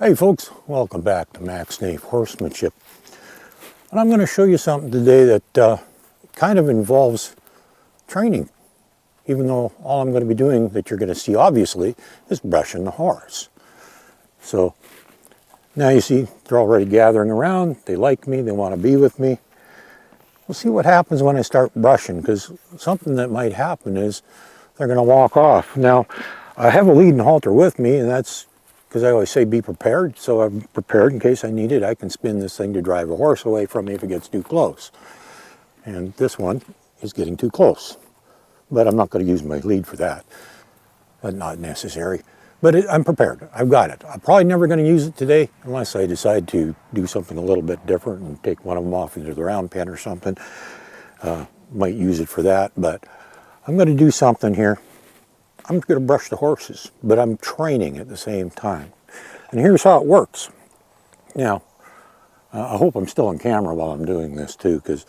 Hey folks, welcome back to Max Nave Horsemanship. And I'm going to show you something today that kind of involves training, even though all I'm going to be doing that you're going to see obviously is brushing the horse. So now you see they're already gathering around, they like me, they want to be with me. We'll see what happens when I start brushing, because something that might happen is they're going to walk off. Now I have a lead and halter with me, and that's because I always say be prepared, so I'm prepared in case I need it. I can spin this thing to drive a horse away from me if it gets too close. And this one is getting too close. But I'm not going to use my lead for that. That's not necessary. But I'm prepared. I've got it. I'm probably never going to use it today unless I decide to do something a little bit different and take one of them off into the round pen or something. Might use it for that, but I'm going to do something here. I'm going to brush the horses, but I'm training at the same time. And here's how it works. Now, I hope I'm still on camera while I'm doing this too, because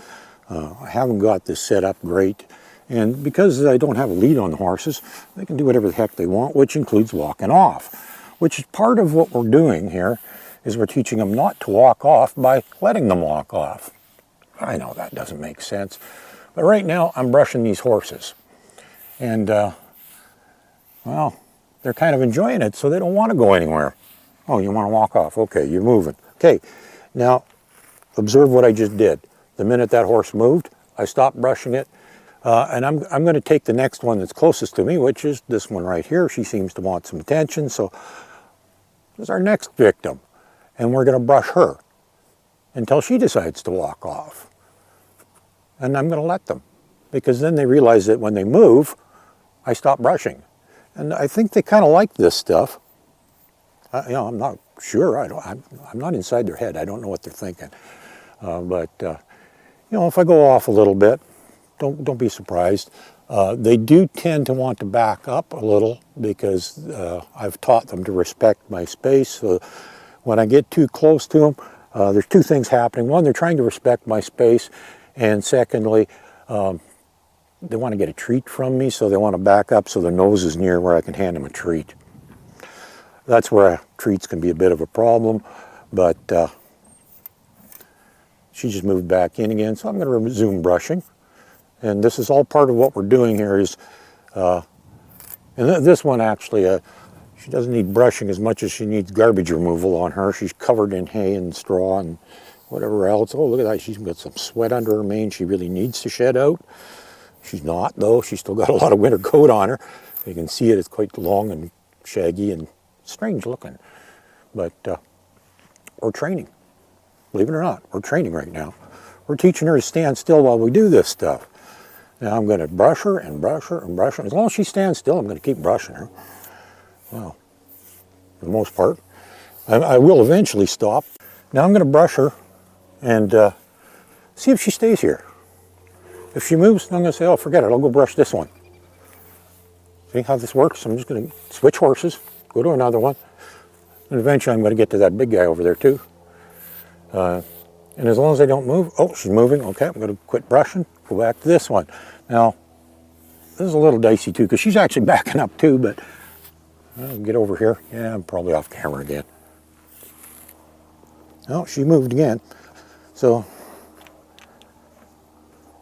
I haven't got this set up great. And because I don't have a lead on the horses, they can do whatever the heck they want, which includes walking off. Which is part of what we're doing here, is we're teaching them not to walk off by letting them walk off. I know that doesn't make sense. But right now, I'm brushing these horses. And well, they're kind of enjoying it, so they don't want to go anywhere. Oh, you want to walk off? Okay, you're moving. Okay, now observe what I just did. The minute that horse moved, I stopped brushing it, and I'm going to take the next one that's closest to me, which is this one right here. She seems to want some attention, so this is our next victim, and we're going to brush her until she decides to walk off. And I'm going to let them, because then they realize that when they move, I stop brushing. And I think they kind of like this stuff. I'm not sure. I'm not inside their head. I don't know what they're thinking. But if I go off a little bit, don't be surprised. They do tend to want to back up a little because I've taught them to respect my space. So when I get too close to them, there's two things happening. One, they're trying to respect my space, and secondly, they want to get a treat from me, so they want to back up so their nose is near where I can hand them a treat. That's where treats can be a bit of a problem, but she just moved back in again, so I'm going to resume brushing. And this is all part of what we're doing here is, and this one actually, she doesn't need brushing as much as she needs garbage removal on her. She's covered in hay and straw and whatever else. Oh, look at that, she's got some sweat under her mane she really needs to shed out. She's not, though. She's still got a lot of winter coat on her. You can see it. It's quite long and shaggy and strange looking. But we're training. Believe it or not, we're training right now. We're teaching her to stand still while we do this stuff. Now I'm going to brush her and brush her and brush her. As long as she stands still, I'm going to keep brushing her. Well, for the most part. I will eventually stop. Now I'm going to brush her and see if she stays here. If she moves, I'm going to say, oh, forget it, I'll go brush this one. See how this works? I'm just going to switch horses, go to another one, and eventually I'm going to get to that big guy over there too. And as long as they don't move, oh, she's moving, okay, I'm going to quit brushing, go back to this one. Now, this is a little dicey too, because she's actually backing up too, but I'll get over here. Yeah, I'm probably off camera again. Oh, she moved again. So,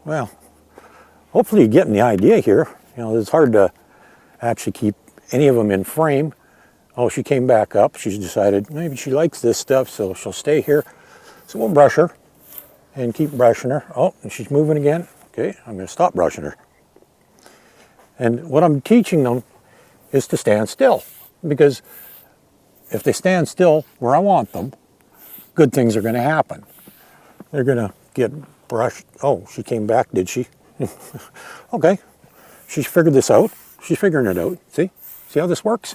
well, hopefully you're getting the idea here. It's hard to actually keep any of them in frame. Oh, she came back up. She's decided maybe she likes this stuff, so she'll stay here. So we'll brush her and keep brushing her. Oh, and she's moving again. Okay, I'm going to stop brushing her. And what I'm teaching them is to stand still, because if they stand still where I want them, good things are going to happen. They're going to get brushed. Oh, she came back, did she? Okay, she's figured this out. She's figuring it out. See how this works?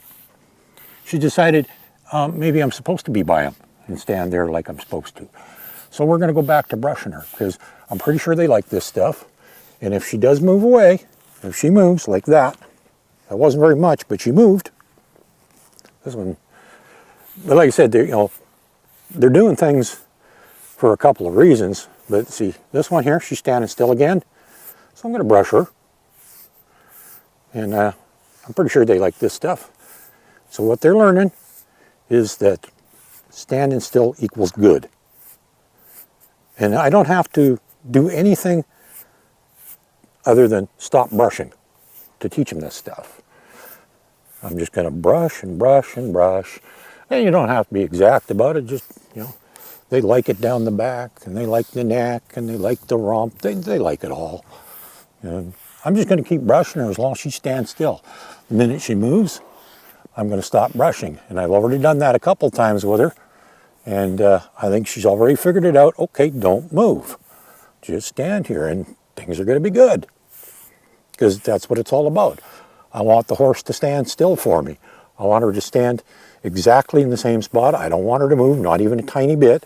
She decided maybe I'm supposed to be by him and stand there like I'm supposed to. So we're going to go back to brushing her, because I'm pretty sure they like this stuff. And if she does move away, if she moves like that wasn't very much, but she moved. This one, but like I said, they're doing things for a couple of reasons. But see, this one here, she's standing still again. So I'm going to brush her. And I'm pretty sure they like this stuff. So what they're learning is that standing still equals good. And I don't have to do anything other than stop brushing to teach them this stuff. I'm just going to brush and brush and brush. And you don't have to be exact about it. Just, you know, they like it down the back, and they like the neck, and they like the rump. They like it all. And I'm just going to keep brushing her as long as she stands still. The minute she moves, I'm going to stop brushing. And I've already done that a couple times with her. And I think she's already figured it out. Okay, don't move. Just stand here and things are going to be good. Because that's what it's all about. I want the horse to stand still for me. I want her to stand exactly in the same spot. I don't want her to move, not even a tiny bit.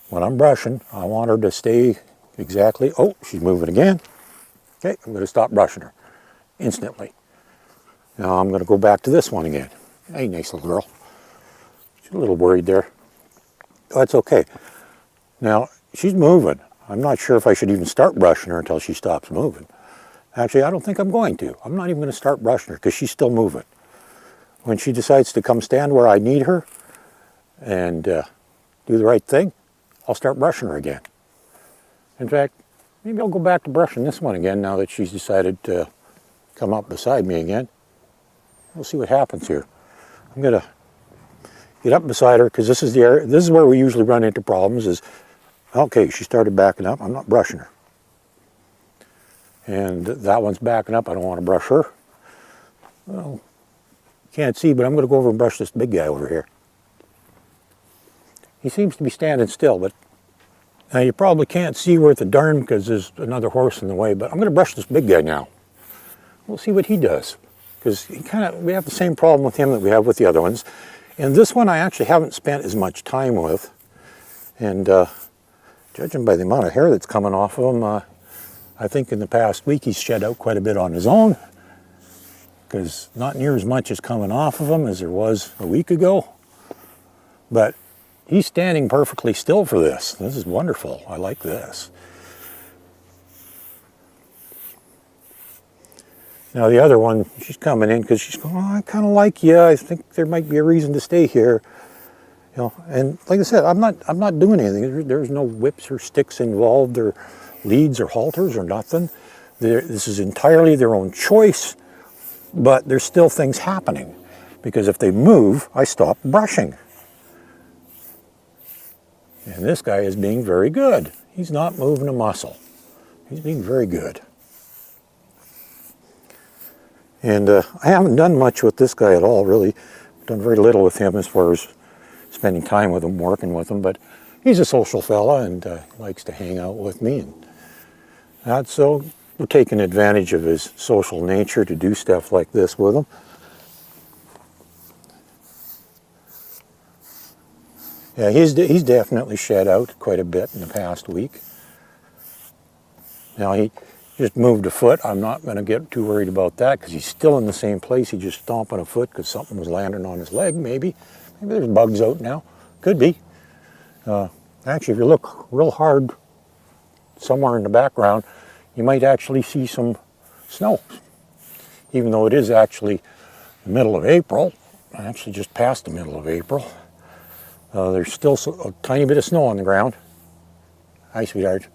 When I'm brushing, I want her to stay exactly. Oh, she's moving again. Okay, I'm going to stop brushing her instantly. Now I'm going to go back to this one again. Hey, nice little girl. She's a little worried there. That's okay. Now, she's moving. I'm not sure if I should even start brushing her until she stops moving. Actually, I don't think I'm going to. I'm not even going to start brushing her because she's still moving. When she decides to come stand where I need her and do the right thing, I'll start brushing her again. In fact, maybe I'll go back to brushing this one again now that she's decided to come up beside me again. We'll see what happens here. I'm going to get up beside her because this is the area, this is where we usually run into problems is, okay, she started backing up. I'm not brushing her. And that one's backing up. I don't want to brush her. Well, can't see, but I'm going to go over and brush this big guy over here. He seems to be standing still, but now you probably can't see worth a darn because there's another horse in the way, but I'm going to brush this big guy now. We'll see what he does, because we have the same problem with him that we have with the other ones. And this one I actually haven't spent as much time with, and judging by the amount of hair that's coming off of him, I think in the past week he's shed out quite a bit on his own, because not near as much is coming off of him as there was a week ago. But he's standing perfectly still for this. This is wonderful. I like this. Now the other one, she's coming in because she's going, oh, I kind of like you. I think there might be a reason to stay here. You know, and like I said, I'm not doing anything. There's no whips or sticks involved or leads or halters or nothing. This is entirely their own choice, but there's still things happening because if they move, I stop brushing. And this guy is being very good. He's not moving a muscle. He's being very good. And I haven't done much with this guy at all, really. I've done very little with him as far as spending time with him, working with him, but he's a social fella and likes to hang out with me. And that's so we're taking advantage of his social nature to do stuff like this with him. Yeah, he's definitely shed out quite a bit in the past week. Now he just moved a foot. I'm not going to get too worried about that because he's still in the same place. He's just stomping a foot because something was landing on his leg, maybe. Maybe there's bugs out now. Could be. Actually, if you look real hard somewhere in the background, you might actually see some snow. Even though it is actually the middle of April, actually just past the middle of April, there's still a tiny bit of snow on the ground. Hi, sweetheart.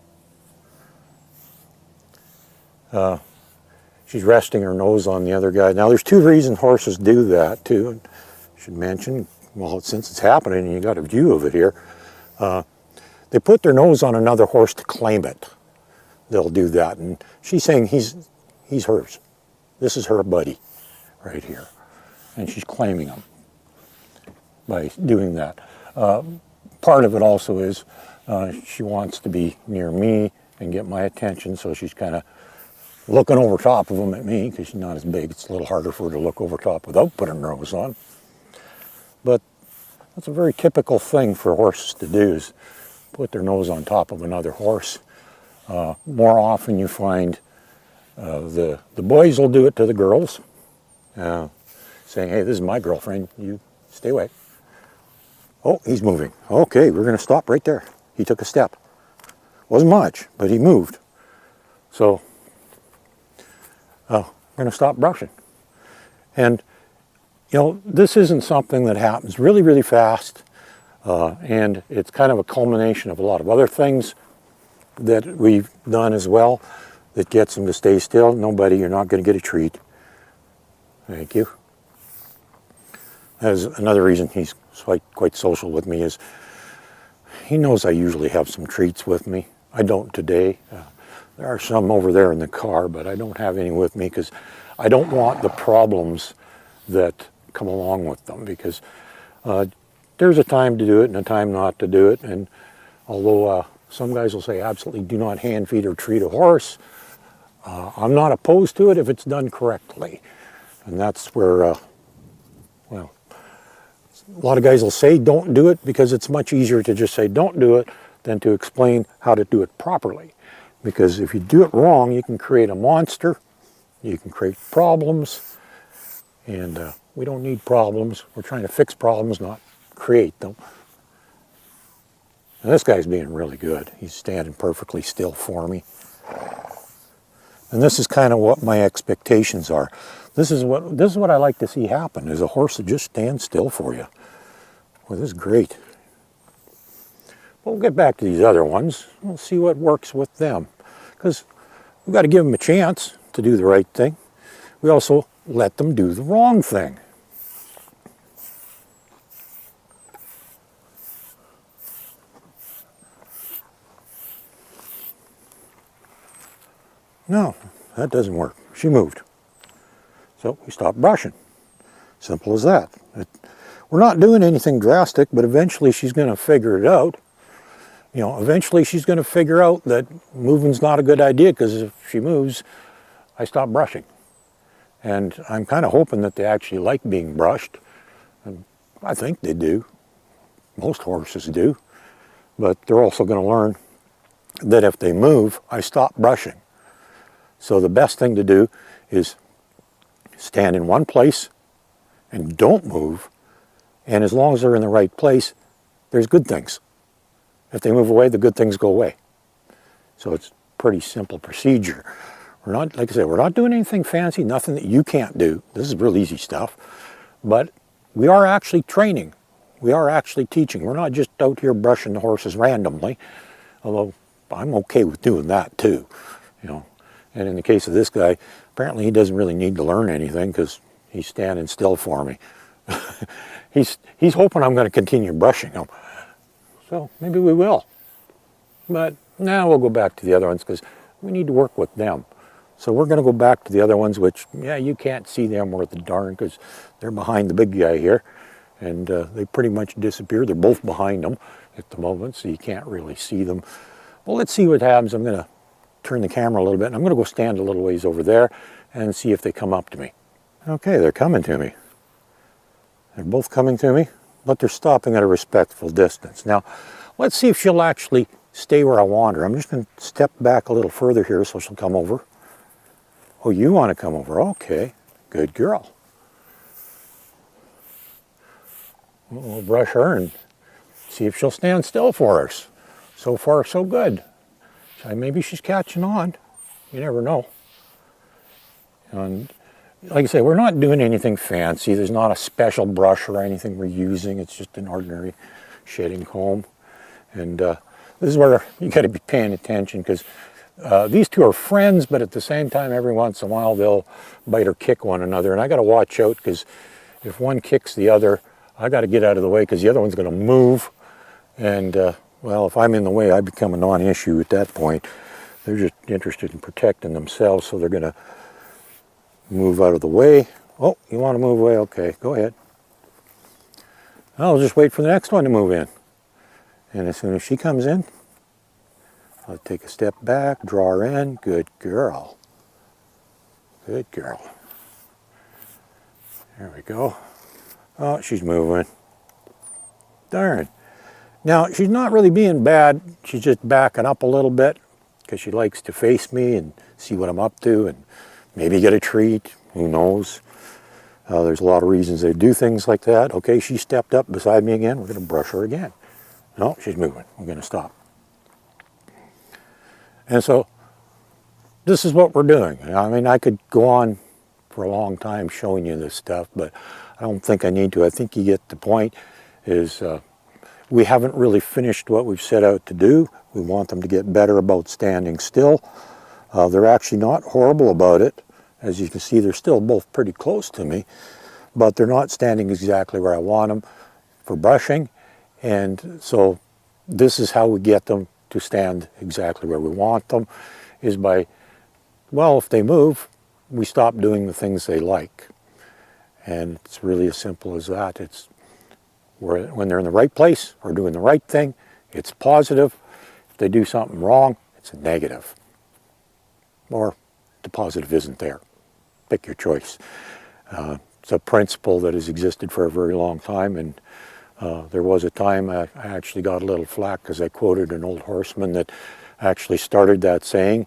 She's resting her nose on the other guy. Now, there's two reasons horses do that, too. I should mention, well, since it's happening and you got a view of it here, they put their nose on another horse to claim it. They'll do that. And she's saying he's hers. This is her buddy right here. And she's claiming him by doing that. Part of it also is she wants to be near me and get my attention, so she's kind of looking over top of him at me because she's not as big. It's a little harder for her to look over top without putting her nose on. But that's a very typical thing for horses to do, is put their nose on top of another horse. More often you find the boys will do it to the girls, saying, hey, this is my girlfriend, you stay away. Oh, he's moving. Okay, we're going to stop right there. He took a step. Wasn't much, but he moved. So we're going to stop brushing. And, you know, this isn't something that happens really, really fast. And it's kind of a culmination of a lot of other things that we've done as well that gets him to stay still. Nobody, you're not going to get a treat. Thank you. That is another reason he's quite social with me, is he knows I usually have some treats with me. I don't today. There are some over there in the car, but I don't have any with me because I don't want the problems that come along with them, because there's a time to do it and a time not to do it. And although some guys will say absolutely do not hand feed or treat a horse, I'm not opposed to it if it's done correctly. And that's where, well, a lot of guys will say don't do it because it's much easier to just say don't do it than to explain how to do it properly. Because if you do it wrong, you can create a monster, you can create problems, and we don't need problems. We're trying to fix problems, not create them. And this guy's being really good. He's standing perfectly still for me. And this is kind of what my expectations are. This is what I like to see happen, is a horse that just stands still for you. Well, this is great. We'll get back to these other ones. We'll see what works with them. Because we've got to give them a chance to do the right thing. We also let them do the wrong thing. No, that doesn't work. She moved. So we stopped brushing. Simple as that. We're not doing anything drastic, but eventually she's going to figure it out. You know, eventually she's going to figure out that moving's not a good idea, because if she moves, I stop brushing. And I'm kind of hoping that they actually like being brushed. And I think they do. Most horses do. But they're also going to learn that if they move, I stop brushing. So the best thing to do is stand in one place and don't move. And as long as they're in the right place, there's good things. If they move away, the good things go away. So it's a pretty simple procedure. We're not, like I said, we're not doing anything fancy, nothing that you can't do. This is real easy stuff. But we are actually training. We are actually teaching. We're not just out here brushing the horses randomly, although I'm okay with doing that too, you know. And in the case of this guy, apparently he doesn't really need to learn anything because he's standing still for me. He's hoping I'm going to continue brushing him. So maybe we will. But now we'll go back to the other ones because we need to work with them. So we're going to go back to the other ones, which, yeah, you can't see them worth the darn because they're behind the big guy here. And they pretty much disappear. They're both behind him at the moment, so you can't really see them. Well, let's see what happens. I'm going to turn the camera a little bit, and I'm going to go stand a little ways over there and see if they come up to me. Okay, they're coming to me. They're both coming to me, but they're stopping at a respectful distance. Now, let's see if she'll actually stay where I want her. I'm just going to step back a little further here so she'll come over. Oh, you want to come over? Okay, good girl. We'll brush her and see if she'll stand still for us. So far, so good. Maybe she's catching on. You never know. And like I say, we're not doing anything fancy. There's not a special brush or anything we're using. It's just an ordinary shedding comb. And this is where you got to be paying attention, because these two are friends, but at the same time, every once in a while, they'll bite or kick one another. And I got to watch out, because if one kicks the other, I got to get out of the way, because the other one's going to move. And well, if I'm in the way, I become a non-issue at that point. They're just interested in protecting themselves, so they're going to move out of the way. Oh, you want to move away? Okay, go ahead. I'll just wait for the next one to move in. And as soon as she comes in, I'll take a step back, draw her in. Good girl. Good girl. There we go. Oh, she's moving. Darn. Now, she's not really being bad. She's just backing up a little bit because she likes to face me and see what I'm up to and maybe get a treat. Who knows? There's a lot of reasons they do things like that. Okay, she stepped up beside me again. We're going to brush her again. No, she's moving. We're going to stop. And so this is what we're doing. I mean, I could go on for a long time showing you this stuff, but I don't think I need to. I think you get the point. Is we haven't really finished what we've set out to do. We want them to get better about standing still. They're actually not horrible about it. As you can see, they're still both pretty close to me, but they're not standing exactly where I want them for brushing. And so this is how we get them to stand exactly where we want them, is by, well, if they move, we stop doing the things they like. And it's really as simple as that. It's when they're in the right place or doing the right thing, it's positive. If they do something wrong, it's a negative. Or the positive isn't there. Pick your choice. It's a principle that has existed for a very long time, and there was a time I actually got a little flack because I quoted an old horseman that actually started that saying,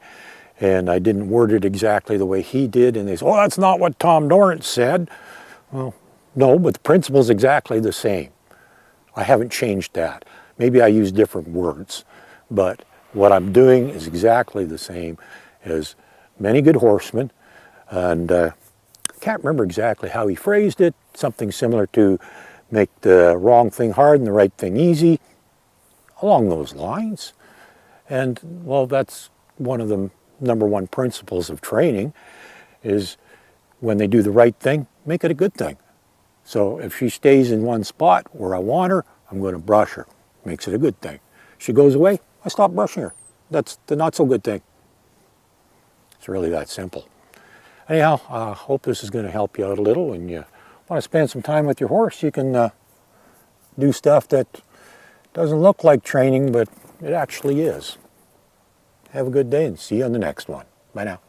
and I didn't word it exactly the way he did, and they said, oh, that's not what Tom Dorrance said. Well, no, but the principle's exactly the same. I haven't changed that. Maybe I use different words, but what I'm doing is exactly the same as many good horsemen, and I can't remember exactly how he phrased it, something similar to make the wrong thing hard and the right thing easy, along those lines. And, well, that's one of the number one principles of training, is when they do the right thing, make it a good thing. So if she stays in one spot where I want her, I'm going to brush her. Makes it a good thing. She goes away, I stop brushing her. That's the not so good thing. It's really that simple. Anyhow, I hope this is going to help you out a little, and you want to spend some time with your horse, you can do stuff that doesn't look like training, but it actually is. Have a good day and see you on the next one. Bye now.